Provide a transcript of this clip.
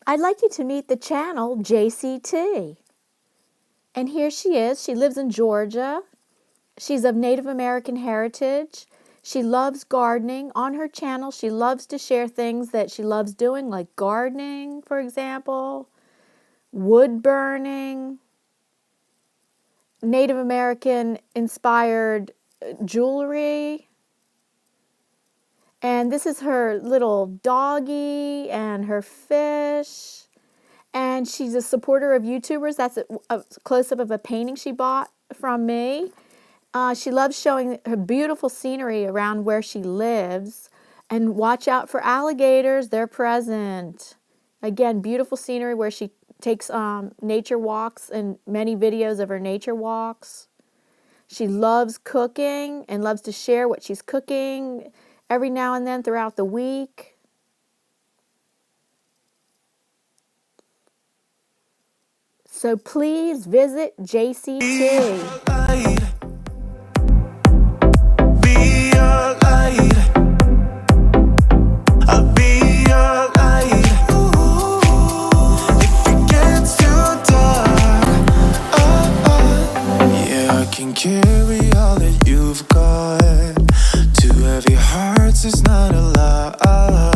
I'd like you to meet the channel JCT. And here she is. She lives in Georgia. She's of Native American heritage. She loves gardening. On her channel, she loves to share things that she loves doing, like gardening, for example, wood burning, Native American inspired jewelry. And this is her little doggy and her fish. And she's a supporter of YouTubers. That's a close-up of a painting she bought from me. She loves showing her beautiful scenery around where she lives. And watch out for alligators. They're present. Again, beautiful scenery where she takes nature walks and many videos of her nature walks. She loves cooking and loves to share what she's cooking every now and then throughout the week. So please visit JCT. Carry all that you've got. 2 heavy hearts is not allowed.